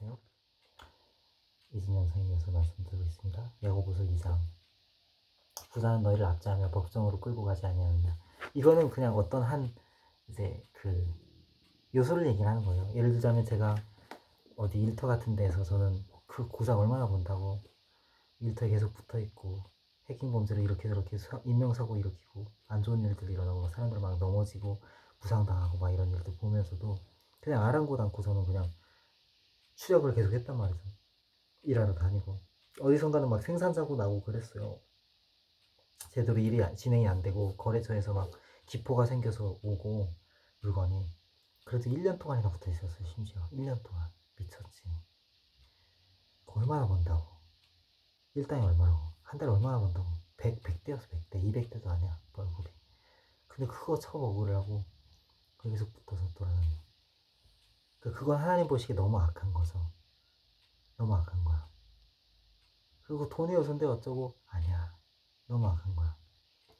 안녕하세요. 이진영 선생님께서 말씀드리고 있습니다. 야고보서 2장. 부자는 너희를 압제하며 법정으로 끌고 가지 아니하느냐. 이거는 그냥 어떤 한 이제 그 요소를 얘기하는 거예요. 예를 들자면 제가 어디 일터 같은 데서 저는 그 고작 얼마나 번다고 일터에 계속 붙어 있고 해킹 범죄를 이렇게 저렇게 인명사고 일으키고 안 좋은 일들 일어나고 사람들 막 넘어지고 부상당하고 막 이런 일들 보면서도 그냥 아랑곳 않고 저는 그냥 추력을 계속 했단 말이죠. 일하러 다니고 어디선가는 막 생산사고 나고 그랬어요. 제대로 일이 진행이 안 되고 거래처에서 막 기포가 생겨서 오고 물건이 그래도 1년 동안이나 붙어 있었어요. 심지어 1년 동안 미쳤지. 얼마나 번다고? 일당이 얼마라고? 한 달에 얼마나 번다고? 100대였어. 100대 200대도 아니야 월급이. 근데 그거 쳐먹으려고 거기서 붙어서 돌아다녀. 그건 하나님 보시기에 너무 악한 거죠. 너무 악한 거야. 그리고 돈이 요소인데 어쩌고 아니야. 너무 악한 거야.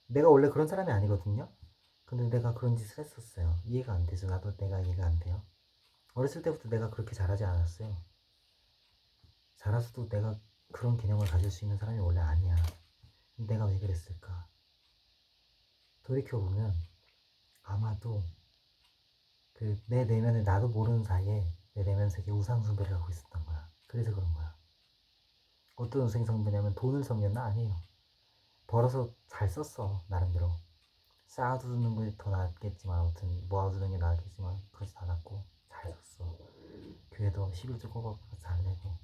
내가 원래 그런 사람이 아니거든요. 근데 내가 그런 짓을 했었어요. 이해가 안 되죠. 나도 내가 이해가 안 돼요. 어렸을 때부터 내가 그렇게 잘하지 않았어요. 자라서도 내가 그런 개념을 가질 수 있는 사람이 원래 아니야. 내가 왜 그랬을까? 돌이켜보면 아마도 그 내 내면에 나도 모르는 사이에 내 내면 세계에 우상숭배를 하고 있었던 거야. 그래서 그런 거야. 어떤 우상숭배냐면 돈을 섬겼나? 아니에요. 벌어서 잘 썼어. 나름대로. 쌓아두는 게 더 낫겠지만 아무튼 모아두는 게 나았겠지만 그러지 않았고 잘 썼어. 교회도 11조 꼬박꼬박 잘 내고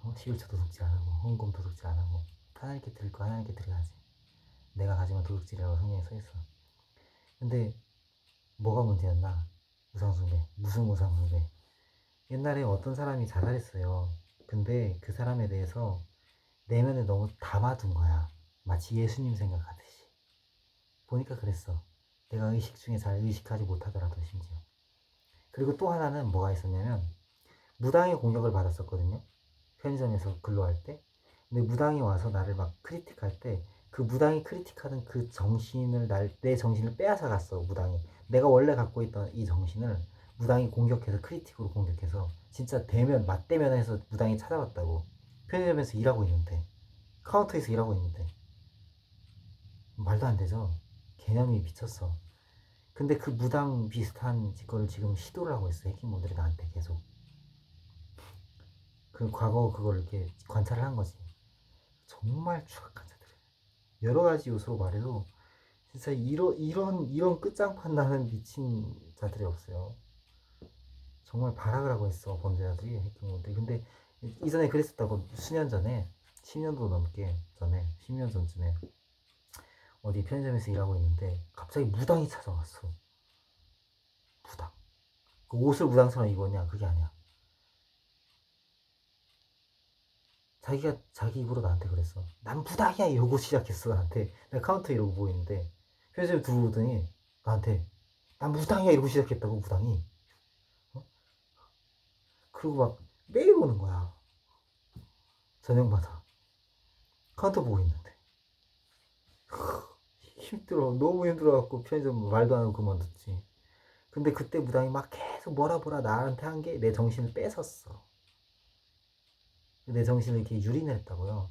11조 도둑질 안 하고 헌금 도둑질 안 하고 하나님께 드릴 거 하나님께 드려야지. 내가 가지면 도둑질이라고 성경에 써있어. 근데 뭐가 문제였나? 우상숭배. 무슨 우상숭배? 옛날에 어떤 사람이 자살했어요. 근데 그 사람에 대해서 내면에 너무 담아둔 거야. 마치 예수님 생각하듯이. 보니까 그랬어. 내가 의식 중에 잘 의식하지 못하더라도 심지어. 그리고 또 하나는 뭐가 있었냐면 무당의 공격을 받았었거든요. 편의점에서 근로할 때. 근데 무당이 와서 나를 막 크리틱할 때 그 무당이 크리틱하는 그 정신을 내 정신을 빼앗아 갔어. 무당이 내가 원래 갖고 있던 이 정신을 무당이 공격해서 크리틱으로 공격해서 진짜 대면 맞대면해서 무당이 찾아왔다고. 편의점에서 일하고 있는데 카운터에서 일하고 있는데 말도 안 되죠. 개념이 미쳤어. 근데 그 무당 비슷한 거를 지금 시도를 하고 있어. 해킹몬들이 나한테 계속. 그 과거 그걸 이렇게 관찰을 한 거지. 정말 추악한 자들. 여러 가지 요소로 말해도 진짜 이런 끝장판 나는 미친 자들이 없어요. 정말 발악을 하고 있어 범죄자들이 해킹몬들이. 근데 이전에 그랬었다고. 수년 전에 10년도 넘게 전에 10년 전쯤에 어디 편의점에서 일하고 있는데 갑자기 무당이 찾아왔어. 무당. 그 옷을 무당처럼 입었냐? 그게 아니야. 자기가 자기 입으로 나한테 그랬어. 난 무당이야 이러고 시작했어. 나한테. 내가 카운터 이러고 보이는데 편의점 들어오더니 나한테 난 무당이야 이러고 시작했다고. 무당이. 어? 그리고 막 매일 오는 거야. 저녁마다 카운터 보고 있는데 힘들어. 너무 힘들어갖고 편의점 말도 안 하고 그만뒀지. 근데 그때 무당이 막 계속 뭐라 나한테 한 게 내 정신을 뺏었어. 내 정신을 이렇게 유린을 했다고요.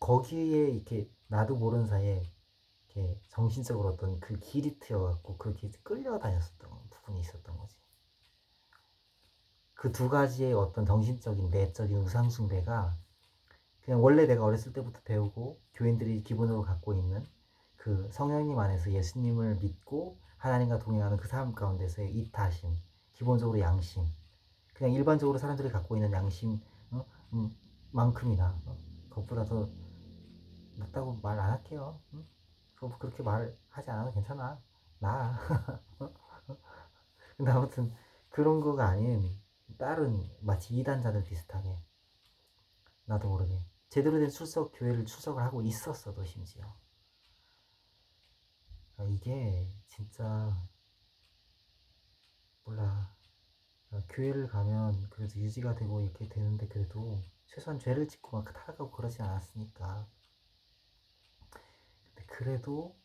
거기에 이렇게 나도 모르는 사이에 이렇게 정신적으로 어떤 그 길이 트여갖고 그렇게 끌려다녔었던 부분이 있었던 거지. 그 두 가지의 어떤 정신적인 내적인 우상숭배가 그냥 원래 내가 어렸을 때부터 배우고 교인들이 기본으로 갖고 있는 그 성령님 안에서 예수님을 믿고 하나님과 동행하는 그 삶 가운데서의 이타심, 기본적으로 양심, 그냥 일반적으로 사람들이 갖고 있는 양심 어? 만큼이나 그것보다 더 낫다고 말 안 할게요. 그렇게 말하지 않아도 괜찮아. 나. 근데 아무튼 그런 거가 아닌 다른 마치 이단자들 비슷하게 나도 모르게 제대로 된 교회를 출석을 하고 있었어도 심지어. 이게 진짜 몰라. 교회를 가면 그래도 유지가 되고 이렇게 되는데 그래도 최소한 죄를 짓고 막 타락하고 그러지 않았으니까. 근데 그래도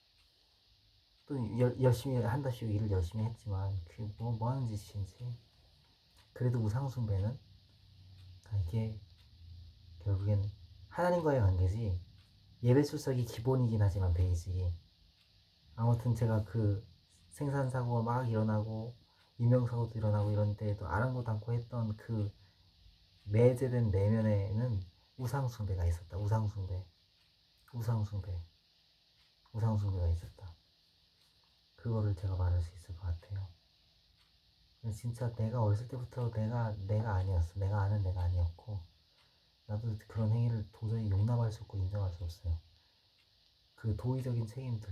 또 열심히 한다시고 일을 열심히 했지만 그게 뭐 하는 짓인지. 그래도 우상숭배는 이게 결국엔 하나님과의 관계지. 예배 출석이 기본이긴 하지만 베이직이. 아무튼 제가 그 생산사고가 막 일어나고 인명사고도 일어나고 이런 때에도 아랑곳 않고 했던 그 내재된 내면에는 우상숭배가 있었다. 우상숭배가 있었다. 그거를 제가 말할 수 있을 것 같아요. 진짜 내가 어렸을 때부터 내가 아니었어. 내가 아는 내가 아니었고, 나도 그런 행위를 도저히 용납할 수 없고 인정할 수 없어요. 그 도의적인 책임들,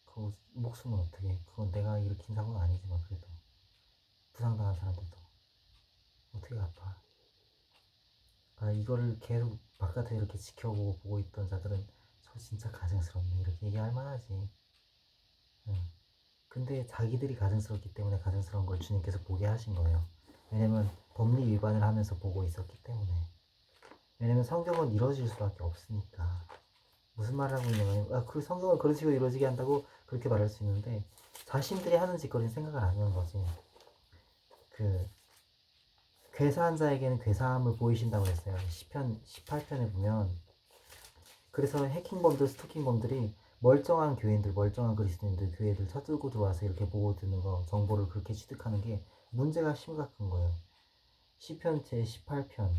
그 목숨은 어떻게, 그건 내가 일으킨 사고는 아니지만 그래도 부상당한 사람들도 어떻게 갚아. 그러니까 이거를 계속 바깥에 이렇게 지켜보고 보고 있던 자들은 저 진짜 가증스럽네 이렇게 얘기할 만하지. 응. 근데 자기들이 가증스럽기 때문에 가증스러운 걸 주님께서 보게 하신 거예요. 왜냐면 법리 위반을 하면서 보고 있었기 때문에. 왜냐면 성경은 이루어질 수밖에 없으니까. 무슨 말을 하고 있냐면 그 성경을 그런 식으로 이루어지게 한다고 그렇게 말할 수 있는데 자신들이 하는 짓거리는 생각을 안 하는 거지. 그 괴사한 자에게는 괴사함을 보이신다고 했어요. 시편 18편에 보면. 그래서 해킹범들, 스토킹범들이 멀쩡한 교인들, 멀쩡한 그리스도인들, 교회들 쳐들고 들어와서 이렇게 보고 듣는 거, 정보를 그렇게 취득하는 게 문제가 심각한 거예요. 시편 제 18편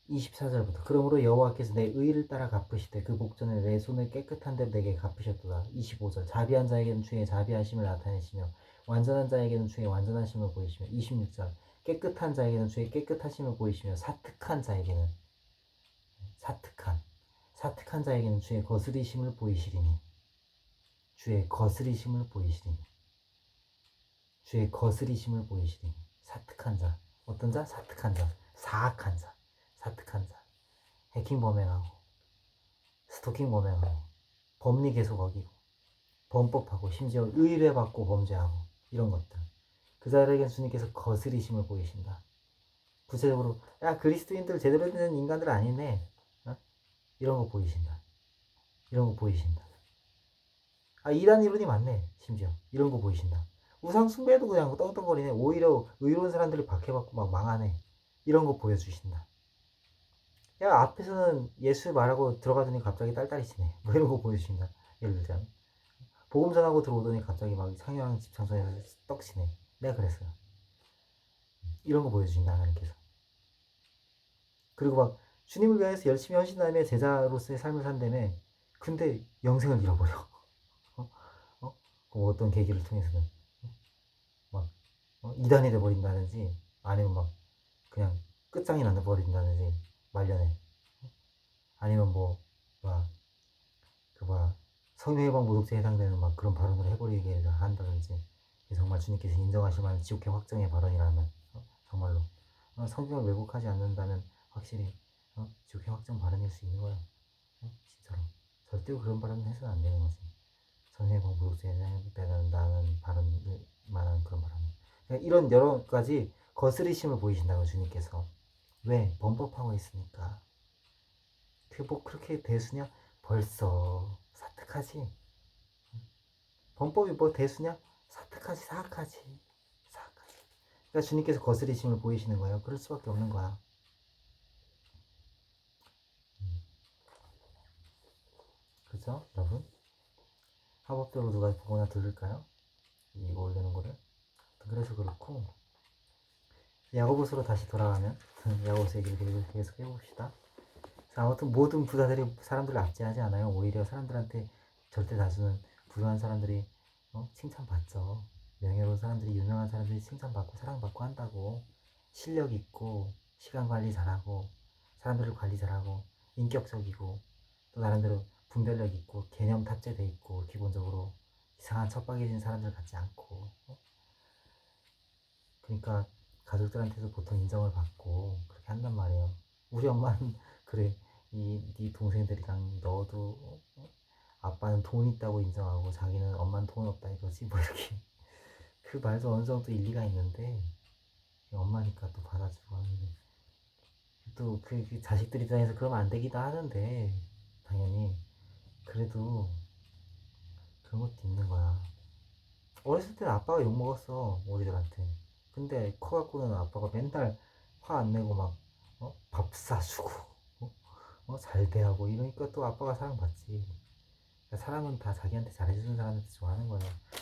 24절부터 그러므로 여호와께서 내 의를 따라 갚으시되 그 목전에 내 손을 깨끗한 데 내게 갚으셨도다. 25절 자비한 자에게는 주의 자비하심을 나타내시며 완전한 자에게는 주의 완전하심을 보이시며 26절 깨끗한 자에게는 주의 깨끗하심을 보이시며 사특한 자에게는 주의 거스리심을 보이시리니 사특한 자 어떤 자? 사특한 자 사악한 자 해킹 범행하고 스토킹 범행하고 법리 계속 어기고 범법하고 심지어 의뢰받고 범죄하고 이런 것들 그 자들에겐 주님께서 거스리심을 보이신다. 구체적으로 야 그리스도인들 제대로 된 인간들 아니네 어? 이런 거 보이신다. 이단 이론이 맞네. 심지어 이런 거 보이신다. 우상 숭배도 그냥 떵떵거리네. 오히려 의로운 사람들을 박해받고 막 망하네. 이런 거 보여주신다. 야 앞에서는 예수 말하고 들어가더니 갑자기 딸딸이치네. 뭐 이런 거 보여주신다. 예를 들자면 복음 전하고 들어오더니 갑자기 막 상향 집창소에서 떡치네. 내가 그랬어요. 이런 거 보여주신다 하나님께서. 그리고 막 주님을 위해서 열심히 헌신하며 제자로서의 삶을 산다며. 근데 영생을 잃어버려. 어? 뭐 어떤 계기를 통해서든 막 이단이 돼버린다든지 아니면 막 그냥 끝장이 나버린다든지 말년에 아니면 막 성매매방 모독죄에 해당되는 막 그런 발언을 해버리게 한다든지 정말 주님께서 인정하실 만한 지옥의 확정의 발언이라면 정말로 성경을 왜곡하지 않는다면 확실히 지옥의 확정 발언일 수 있는 거야. 진짜로 절대로 그런 발언은 해서는 안 되는 거지. 성매매방 모독죄에 해당된다는 발언을 만한 그런 발언. 그러니까 이런 여러 가지 거스리심을 보이신다고 주님께서. 왜? 범법하고 있으니까. 그게 뭐 그렇게 대수냐? 벌써 사특하지. 범법이 뭐 대수냐? 사악하지. 그러니까 주님께서 거스리심을 보이시는 거예요. 그럴 수밖에 없는 거야. 그죠? 여러분? 합법적으로 누가 보거나 들을까요? 이거 올리는 거를. 그래서 그렇고 야고보서로 다시 돌아가면 야고보서 얘기를 계속 해봅시다. 아무튼 모든 부자들이 사람들을 압제하지 않아요. 오히려 사람들한테 절대 다수는 부유한 사람들이 칭찬받죠. 명예로운 사람들이 유명한 사람들이 칭찬받고 사랑받고 한다고. 실력 있고 시간 관리 잘하고 사람들을 관리 잘하고 인격적이고 또 나름대로 분별력 있고 개념 탑재돼 있고 기본적으로 이상한 척박해진 사람들 같지 않고 그러니까 가족들한테도 보통 인정을 받고 그렇게 한단 말이에요. 우리 엄마는 그래 네 동생들이랑 너도 아빠는 돈 있다고 인정하고 자기는 엄마는 돈 없다 이거지 뭐 이렇게 그 말도 어느 정도 일리가 있는데 엄마니까 또 받아주고 하는데 또 그 자식들 입장에서 그러면 안 되기도 하는데 당연히 그래도 그런 것도 있는 거야. 어렸을 때는 아빠가 욕먹었어 우리들한테. 근데 커갖고는 아빠가 맨날 화 안 내고 막 밥 사주고 잘 대하고 이러니까 또 아빠가 사랑받지. 그러니까 사람은 다 자기한테 잘해주는 사람한테 좋아하는 거야.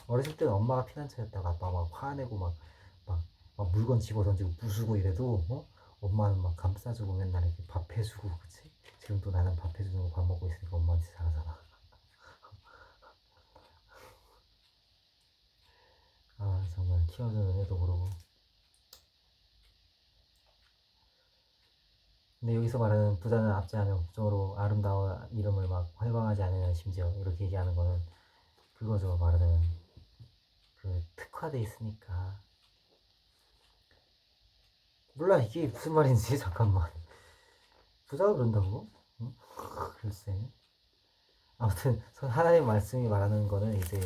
어렸을 때는 엄마가 피난처였다가 아빠가 막 화내고 막 물건 집어 던지고 부수고 이래도 엄마는 막 감싸주고 맨날 이렇게 밥 해주고. 그치? 지금 또 나는 밥 해주는 거 밥 먹고 있으니까 엄마한테 잘하잖아. 아 정말 키워주는 은혜도 모르고. 근데 여기서 말하는 부자는 압제하며 국정으로 아름다운 이름을 막 회방하지 않으면 심지어 이렇게 얘기하는 거는 그거죠. 말하자면 그 특화돼 있으니까. 몰라 이게 무슨 말인지. 잠깐만. 부자가 그런다고? 응? 글쎄. 아무튼 하나님 말씀이 말하는 거는 이제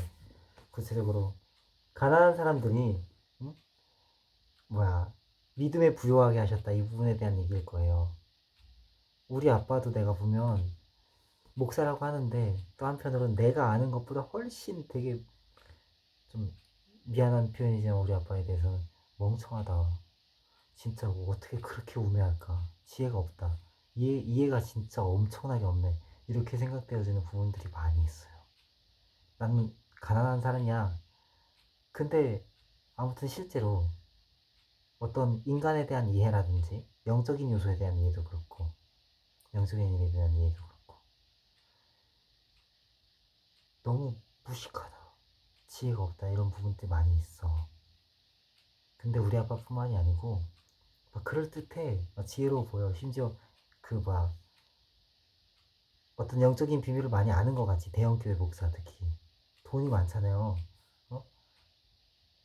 구체적으로 가난한 사람들이 응? 뭐야 믿음에 부요하게 하셨다 이 부분에 대한 얘기일 거예요. 우리 아빠도 내가 보면 목사라고 하는데 또 한편으로는 내가 아는 것보다 훨씬 되게 좀 미안한 표현이지만 우리 아빠에 대해서는 멍청하다. 진짜 뭐 어떻게 그렇게 우매할까? 지혜가 없다. 이해가 진짜 엄청나게 없네. 이렇게 생각되어지는 부분들이 많이 있어요. 나는 가난한 사람이야. 근데 아무튼 실제로 어떤 인간에 대한 이해라든지 영적인 요소에 대한 이해도 그렇고 영적인 일에 대한 이해도 그렇고 너무 무식하다. 지혜가 없다. 이런 부분들이 많이 있어. 근데 우리 아빠뿐만이 아니고 막 그럴듯해. 막 지혜로워 보여. 심지어 그 막 어떤 영적인 비밀을 많이 아는 것 같지. 대형교회 목사 특히 돈이 많잖아요. 어?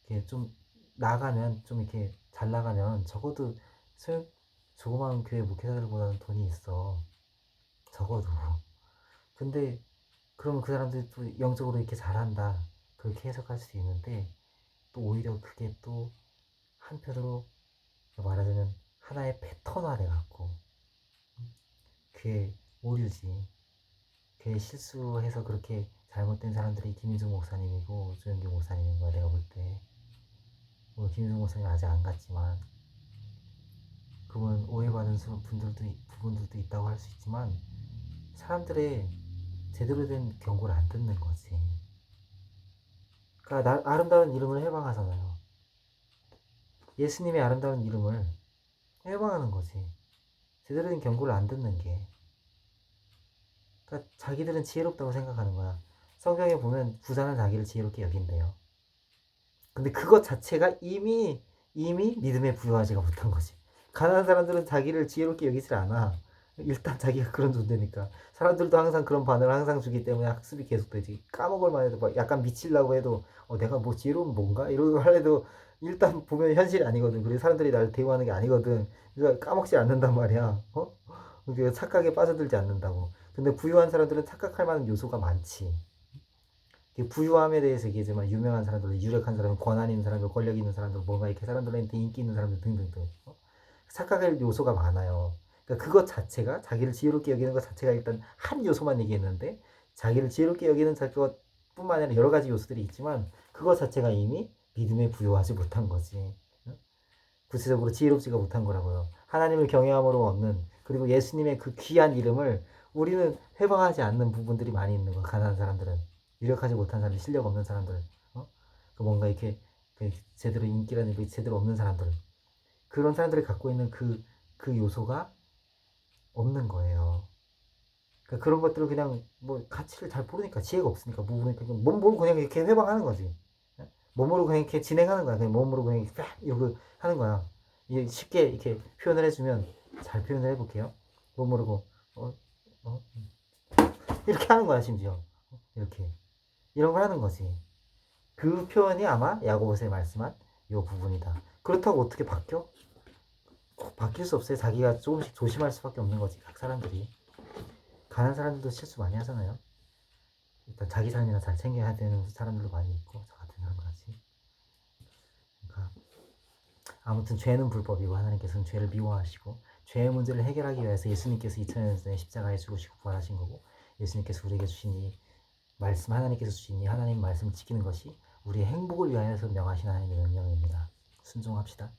이렇게 좀 나가면 좀 이렇게 잘 나가면 적어도 소형 조그마한 교회 목회자들보다는 돈이 있어. 적어도. 근데 그러면 그 사람들이 또 영적으로 이렇게 잘한다. 그렇게 해석할 수 있는데 또 오히려 그게 또 한편으로 말하자면 하나의 패턴화 돼갖고 그게 오류지. 그게 실수해서 그렇게 잘못된 사람들이 김인중 목사님이고 조영기 목사님인 거야. 내가 볼 때. 뭐 김인중 목사님 아직 안 갔지만 그분 오해받은 부분들도 있다고 할 수 있지만 사람들의 제대로 된 경고를 안 듣는 거지. 그러니까 아름다운 이름을 해방하잖아요. 예수님의 아름다운 이름을 해방하는 거지. 제대로 된 경고를 안 듣는 게. 그러니까 자기들은 지혜롭다고 생각하는 거야. 성경에 보면 부자는 자기를 지혜롭게 여긴대요. 근데 그것 자체가 이미 믿음에 부여하지가 못한 거지. 가난한 사람들은 자기를 지혜롭게 여기질 않아. 일단 자기가 그런 존재니까. 사람들도 항상 그런 반응을 항상 주기 때문에 학습이 계속되지. 까먹을 만해도 막 약간 미치려고 해도 내가 뭐 지혜로운 뭔가? 이러고 하려도 일단 보면 현실이 아니거든. 그리고 사람들이 나를 대우하는 게 아니거든. 그러니까 까먹지 않는단 말이야. 그러니까 착각에 빠져들지 않는다고. 근데 부유한 사람들은 착각할 만한 요소가 많지. 부유함에 대해서 얘기하지만 유명한 사람들, 유력한 사람, 권한 있는 사람들, 권력 있는 사람들, 뭔가 이렇게 사람들한테 인기 있는 사람들 등등등 착각할 요소가 많아요. 그러니까 그것 자체가 자기를 지혜롭게 여기는 것 자체가 일단 한 요소만 얘기했는데 자기를 지혜롭게 여기는 것뿐만 아니라 여러 가지 요소들이 있지만 그것 자체가 이미 믿음에 부여하지 못한 거지. 구체적으로 지혜롭지가 못한 거라고요. 하나님을 경외함으로 얻는 그리고 예수님의 그 귀한 이름을 우리는 회방하지 않는 부분들이 많이 있는 거야. 가난한 사람들은 유력하지 못한 사람들, 실력 없는 사람들, 그 뭔가 이렇게 제대로 인기라는 게 제대로 없는 사람들, 그런 사람들이 갖고 있는 그 요소가 없는 거예요. 그러니까 그런 것들을 그냥 뭐 가치를 잘 모르니까 지혜가 없으니까 모르니까 몸으로 그냥 이렇게 회방하는 거지. 몸으로 그냥 이렇게 진행하는 거야. 그냥 몸으로 그냥 이렇게 하는 거야. 이게 쉽게 이렇게 표현을 해주면 잘 표현을 해볼게요. 몸으로 어, 어, 이렇게 하는 거야 심지어 이렇게 이런 걸 하는 거지. 그 표현이 아마 야고보서에 말씀한 이 부분이다. 그렇다고 어떻게 바뀌어? 바뀔 수 없어요. 자기가 조금씩 조심할 수밖에 없는 거지. 각 사람들이 가난 사람들도 실수 많이 하잖아요. 일단 자기 삶이나 잘 챙겨야 되는 사람들도 많이 있고 저 같은 사람같이. 그러니까 아무튼 죄는 불법이고 하나님께서는 죄를 미워하시고 죄의 문제를 해결하기 위해서 예수님께서 2000년 전에 십자가에 죽으시고 부활하신 거고 예수님께서 우리에게 주신 이 말씀 하나님께서 주신 이 하나님 말씀을 지키는 것이 우리의 행복을 위하여서 명하신 하나님의 명령입니다. 순종합시다.